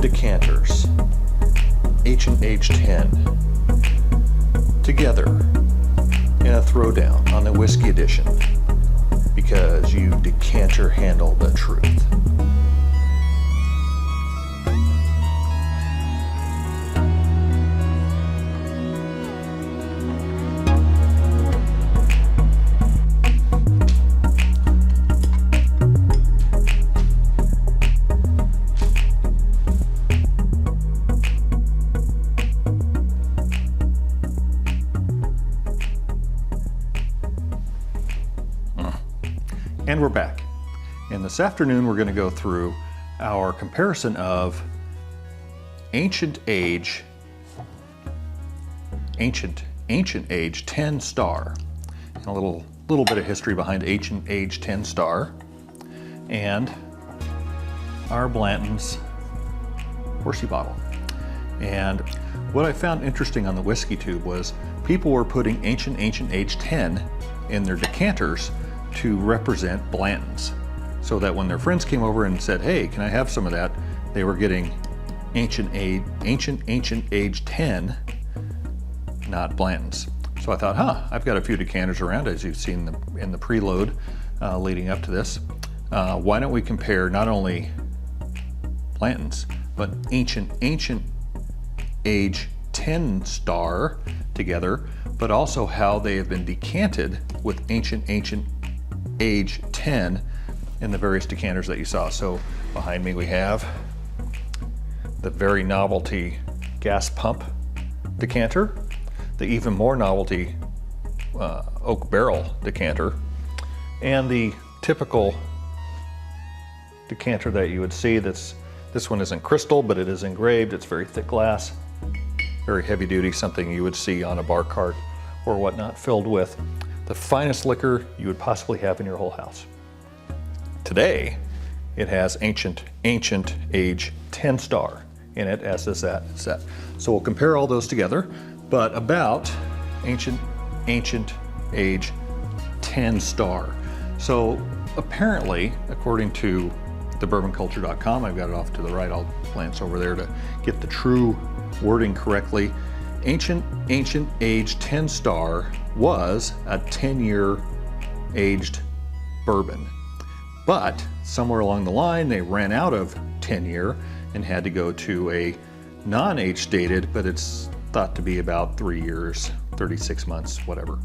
decanters, Ancient Age 10, together in a throwdown on the whiskey edition, because you decanter handle the truth. And we're back. And this afternoon we're going to go through our comparison of Ancient Age 10-Star, and a little bit of history behind Ancient Age 10-Star, and our Blanton's horsey bottle. And what I found interesting on the whiskey tube was people were putting Ancient Age 10 in their decanters to represent Blanton's, so that when their friends came over and said, hey, can I have some of that, they were getting Ancient Age 10, not Blanton's. So I thought, I've got a few decanters around, as you've seen in the preload leading up to this. Why don't we compare not only Blanton's, but Ancient Age 10-Star together, but also how they have been decanted with Ancient Age 10 in the various decanters that you saw. So behind me we have the very novelty gas pump decanter, the even more novelty oak barrel decanter, and the typical decanter that you would see. This one isn't crystal, but it is engraved. It's very thick glass, very heavy duty, something you would see on a bar cart or whatnot, filled with the finest liquor you would possibly have in your whole house. Today, it has Ancient Age 10-Star in it, as does that set. So we'll compare all those together, but about Ancient Age 10-Star. So apparently, according to thebourbonculture.com, I've got it off to the right, I'll glance over there to get the true wording correctly. Ancient Age 10-Star was a 10-year aged bourbon, but somewhere along the line they ran out of 10-year and had to go to a non-age dated, but it's thought to be about 3 years, 36 months, whatever,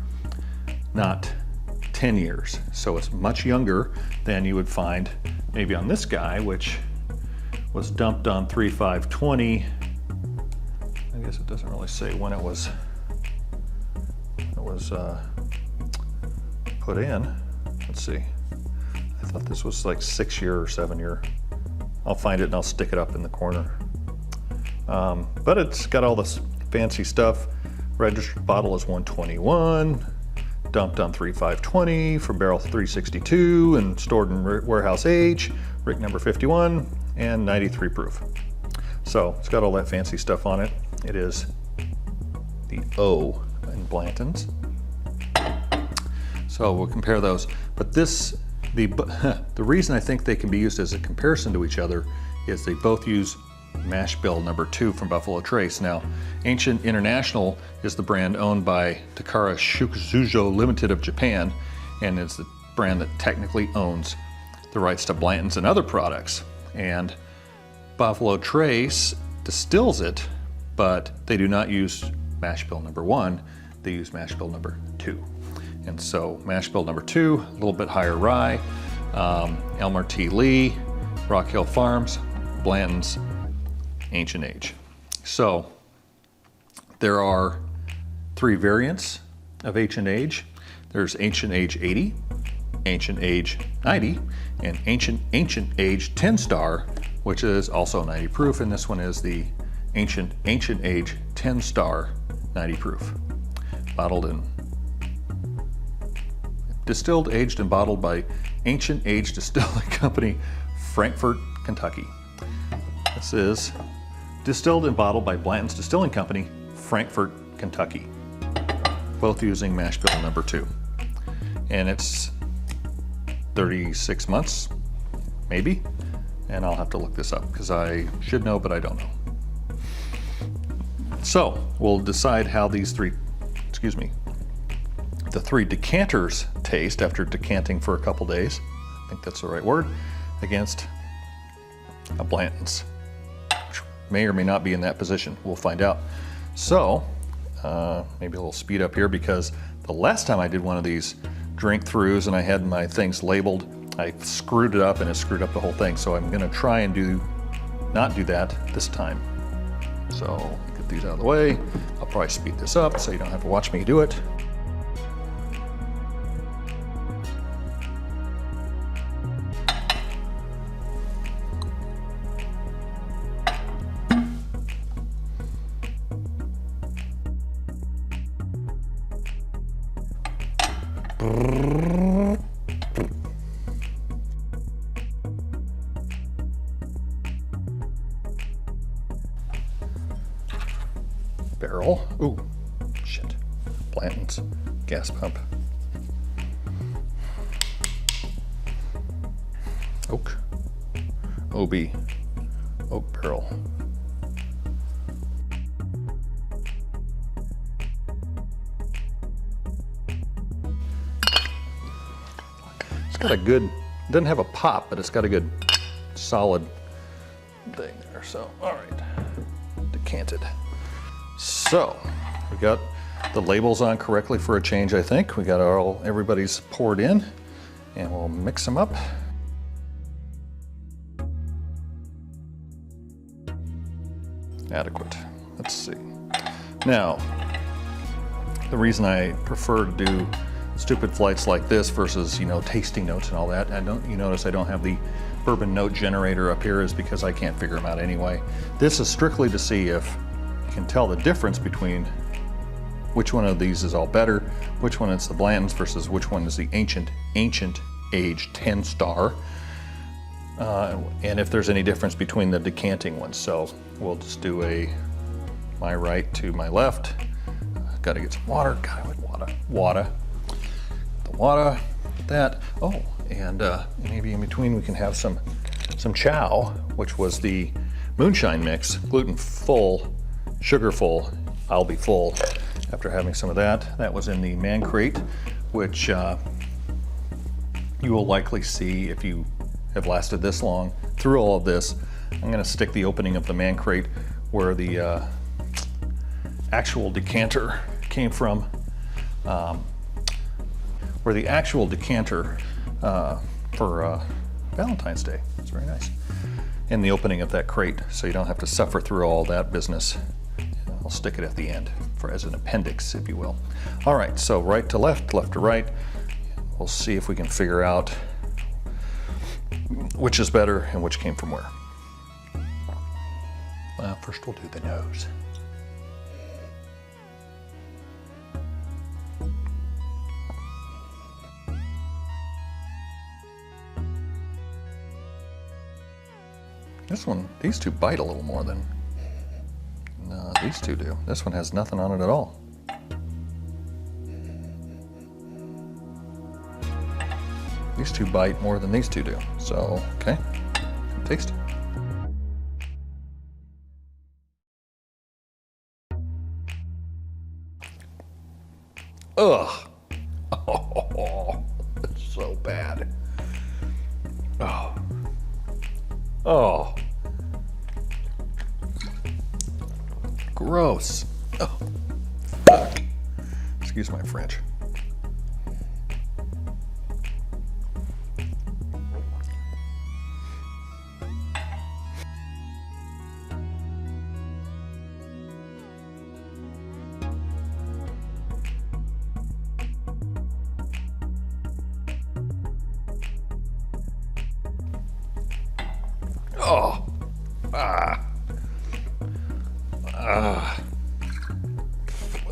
not 10 years. So it's much younger than you would find maybe on this guy, which was dumped on 3/5/20. I guess it doesn't really say when it was put in. Let's see. I thought this was like 6-year or 7-year. I'll find it and I'll stick it up in the corner. But it's got all this fancy stuff. Registered bottle is 121, dumped on 3/5/20 for barrel 362, and stored in warehouse age, rick number 51, and 93 proof. So it's got all that fancy stuff on it. It is the O in Blanton's. So we'll compare those. But the reason I think they can be used as a comparison to each other is they both use mash bill number 2 from Buffalo Trace. Now, Ancient International is the brand owned by Takara Shukuzujo Limited of Japan, and it's the brand that technically owns the rights to Blanton's and other products. And Buffalo Trace distills it, but they do not use mash bill number 1, they use mash bill number 2. And so mash bill number 2, a little bit higher rye, Elmer T. Lee, Rock Hill Farms, Blanton's, Ancient Age. So there are 3 variants of Ancient Age. There's Ancient Age 80, Ancient Age 90, and Ancient Age 10-Star, which is also 90 proof, and this one is the Ancient Age 10-Star 90 proof. Bottled and distilled, aged, and bottled by Ancient Age Distilling Company, Frankfort, Kentucky. This is distilled and bottled by Blanton's Distilling Company, Frankfort, Kentucky. Both using mash bill number 2. And it's 36 months, maybe, And I'll have to look this up because I should know, but I don't know. So we'll decide how these the three decanters taste after decanting for a couple days. I think that's the right word, against a Blanton's. May or may not be in that position. We'll find out. So maybe a little speed up here, because the last time I did one of these drink throughs and I had my things labeled, I screwed it up and it screwed up the whole thing. So I'm gonna try and not do that this time. So get these out of the way. I'll probably speed this up so you don't have to watch me do it. Barrel. Ooh, shit. Blanton's gas pump. Oak. OB. Oak barrel. It's got a good, it doesn't have a pop, but it's got a good solid thing there. So, all right, decanted. So, we got the labels on correctly for a change, I think. We got everybody's poured in, and we'll mix them up. Adequate. Let's see. Now, the reason I prefer to do stupid flights like this versus, tasting notes and all that, you notice I don't have the bourbon note generator up here, is because I can't figure them out anyway. This is strictly to see if you can tell the difference between which one of these is all better, which one is the Blanton's versus which one is the ancient age 10-star, and if there's any difference between the decanting ones. So we'll just do my right to my left. Got to get some water. Water. The water. That. Oh, and maybe in between we can have some chow, which was the moonshine mix, gluten full, sugar full. I'll be full after having some of that. That was in the man crate, which you will likely see if you have lasted this long through all of this. I'm going to stick the opening of the man crate where the actual decanter came from, where the actual decanter for Valentine's Day. It's very nice. In the opening of that crate, so you don't have to suffer through all that business. I'll stick it at the end as an appendix, if you will. All right, so right to left, left to right. We'll see if we can figure out which is better and which came from where. Well, first we'll do the nose. This one, these two bite a little more than these two do. This one has nothing on it at all. These two bite more than these two do. So, okay, taste. Ugh. Oh, it's so bad. Oh. Oh. Gross. Oh. Fuck. Excuse my French. Oh. Ah. Ah.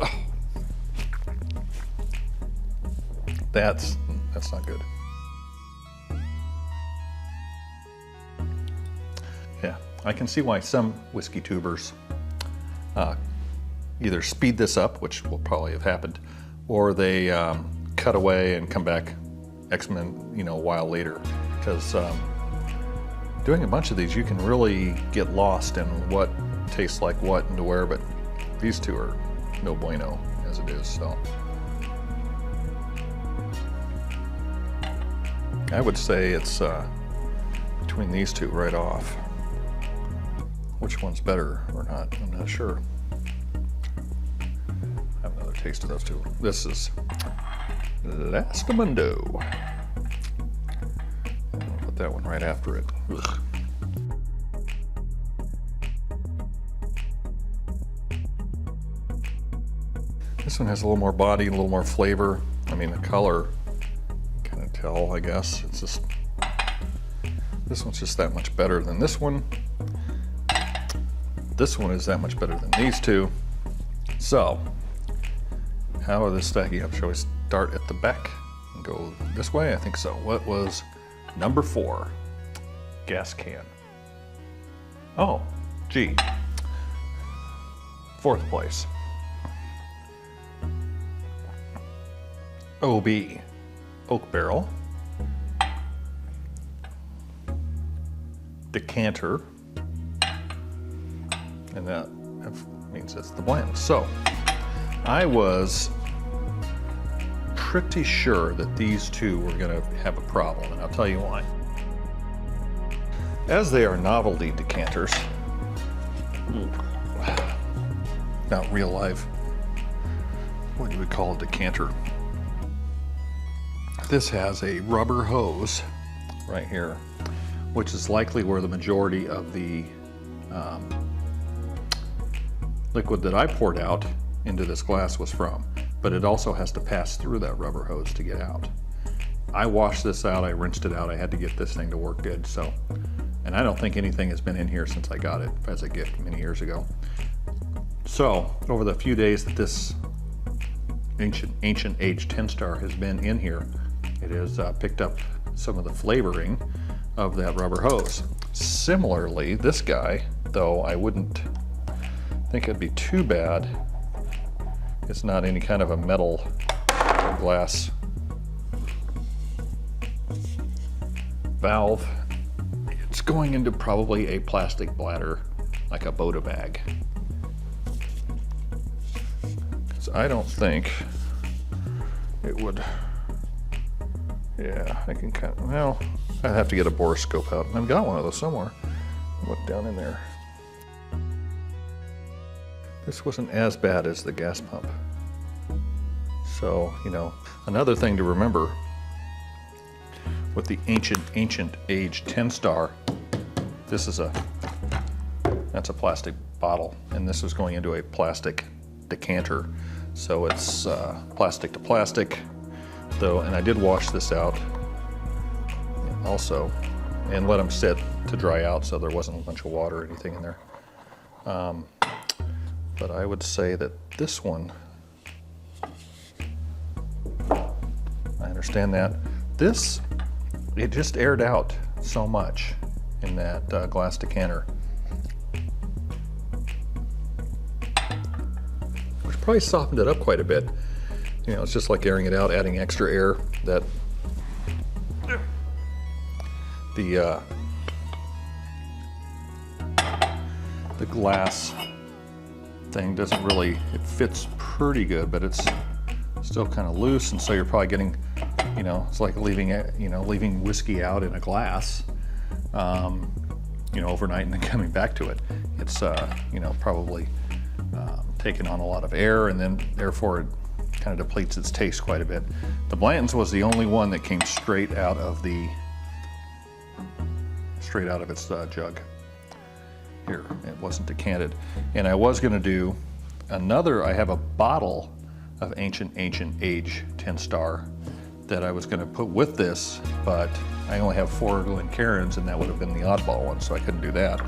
Oh. That's not good. Yeah, I can see why some whiskey tubers either speed this up, which will probably have happened, or they cut away and come back a while later, because doing a bunch of these, you can really get lost in what tastes like what and to where, but these two are no bueno as it is, so. I would say it's between these two right off. Which one's better or not, I'm not sure. Have another taste of those two. This is Lastimundo. I'll put that one right after it. Ugh. This one has a little more body, a little more flavor. I mean, the color, kind of tell, I guess. It's just, this one's just that much better than this one. This one is that much better than these two. So, how are this stacking up? Shall we start at the back and go this way? I think so. What was number 4? Gas can. Oh, gee. 4th place. OB, Oak Barrel. Decanter. And that means it's the blend. So I was pretty sure that these two were going to have a problem, and I'll tell you why. As they are novelty decanters, not real life, what do we call a decanter? This has a rubber hose right here, which is likely where the majority of the liquid that I poured out into this glass was from, but it also has to pass through that rubber hose to get out. I washed this out, I rinsed it out, I had to get this thing to work good, so, and I don't think anything has been in here since I got it as a gift many years ago. So, over the few days that this ancient AAA10Star has been in here, it has picked up some of the flavoring of that rubber hose. Similarly, this guy, though I wouldn't think it'd be too bad, it's not any kind of a metal or glass valve. It's going into probably a plastic bladder, like a Boda bag. Because I don't think it would, yeah, I can kind of, well, I'd have to get a borescope out. I've got one of those somewhere. Look down in there. This wasn't as bad as the gas pump. So, you know, another thing to remember with the ancient AAA10Star, this is that's a plastic bottle, and this is going into a plastic decanter. So it's plastic to plastic, though, and I did wash this out also and let them sit to dry out so there wasn't a bunch of water or anything in there. But I would say that this one, I understand that. This, it just aired out so much in that glass decanter, which probably softened it up quite a bit. You know, it's just like airing it out, adding extra air that the glass thing doesn't really, it fits pretty good, but it's still kind of loose, and so you're probably getting, you know, it's like leaving whiskey out in a glass, you know, overnight and then coming back to it. It's, you know, probably taking on a lot of air, and then therefore it kind of depletes its taste quite a bit. The Blanton's was the only one that came straight out of its jug. Here, it wasn't decanted. And I was gonna do another, I have a bottle of ancient AAA10Star that I was gonna put with this, but I only have 4 Glencairns, and that would have been the oddball one, so I couldn't do that.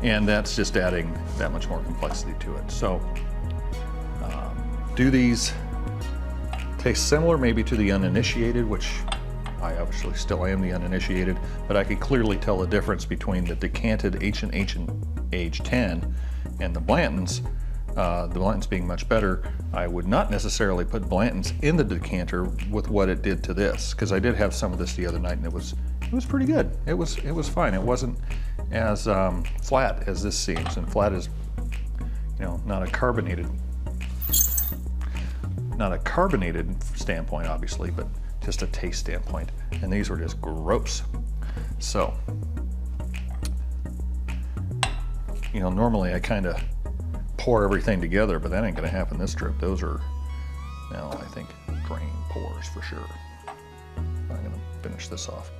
And that's just adding that much more complexity to it. So, do these taste similar maybe to the uninitiated, which I obviously still am the uninitiated, but I could clearly tell the difference between the decanted ancient age 10 and the Blantons. The Blantons being much better. I would not necessarily put Blantons in the decanter with what it did to this, because I did have some of this the other night and it was it was pretty good. It was fine. It wasn't as flat as this seems, and flat is, you know, not a carbonated standpoint, obviously, but just a taste standpoint. And these were just gross. So, you know, normally I kind of pour everything together, but that ain't gonna happen this trip. Those are, now I think, drain pours for sure. I'm gonna finish this off.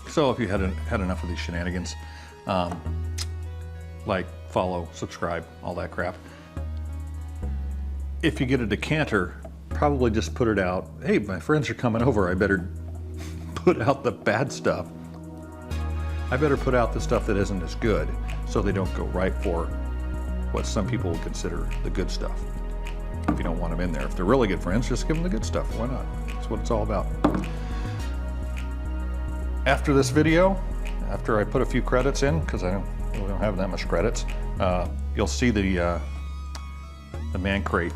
So if you had enough of these shenanigans, like, follow, subscribe, all that crap. If you get a decanter, probably just put it out. Hey, my friends are coming over. I better put out the bad stuff. I better put out the stuff that isn't as good, so they don't go right for what some people would consider the good stuff. If you don't want them in there. If they're really good friends, just give them the good stuff. Why not? That's what it's all about. After this video, after I put a few credits in, because we don't have that much credits, you'll see the man crate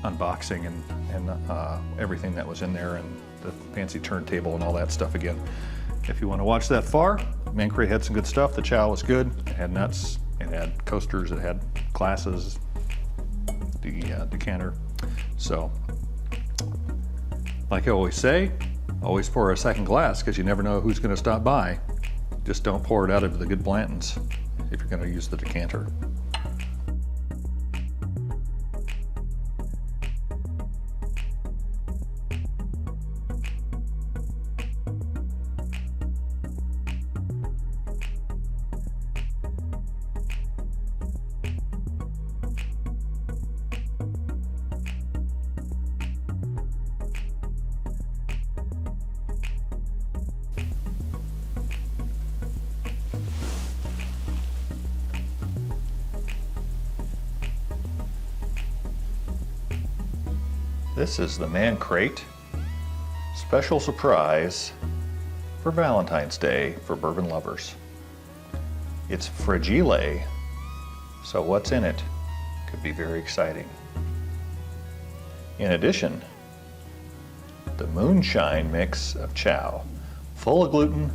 unboxing and everything that was in there, and the fancy turntable and all that stuff again. If you want to watch that far, man crate had some good stuff. The chow was good. It had nuts. It had coasters. It had glasses. The decanter. So, like I always say, always pour a second glass, because you never know who's going to stop by. Just don't pour it out of the good Blantons if you're going to use the decanter. This is the Man Crate special surprise for Valentine's Day for bourbon lovers. It's fragile, so what's in it could be very exciting. In addition, the moonshine mix of chow, full of gluten,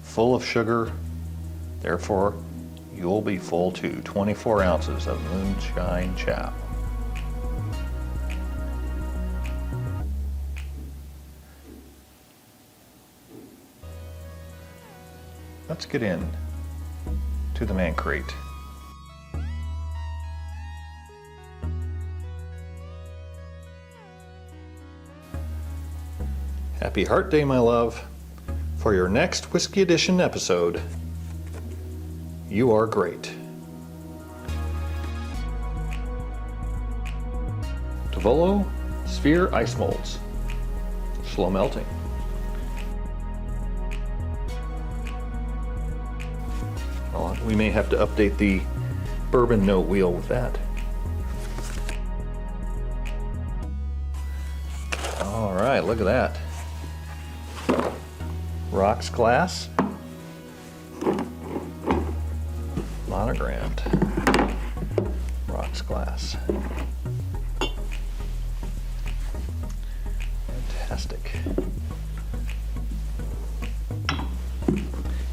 full of sugar, therefore you'll be full too. 24 ounces of moonshine chow. Let's get in to the Man Crate. Happy Heart Day, my love. For your next Whiskey Edition episode, you are great. Tavolo Sphere Ice Molds. Slow melting. Well, we may have to update the bourbon note wheel with that. All right, look at that. Rocks glass. Monogrammed. Rocks glass. Fantastic.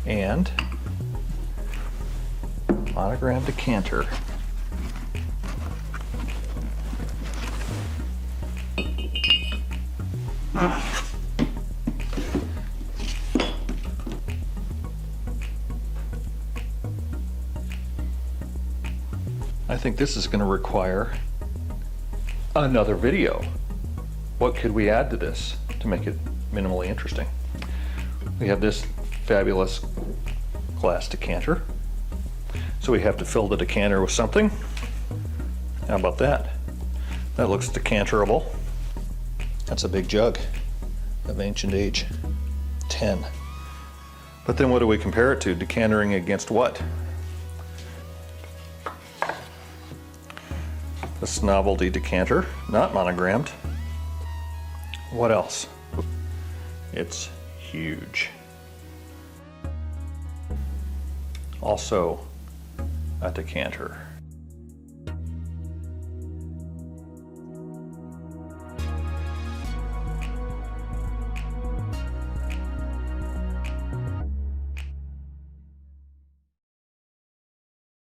And monogram decanter. I think this is going to require another video. What could we add to this to make it minimally interesting? We have this fabulous glass decanter. So we have to fill the decanter with something. How about that? That looks decanterable. That's a big jug of ancient age, 10. But then what do we compare it to? Decantering against what? This novelty decanter, not monogrammed. What else? It's huge. Also, a decanter.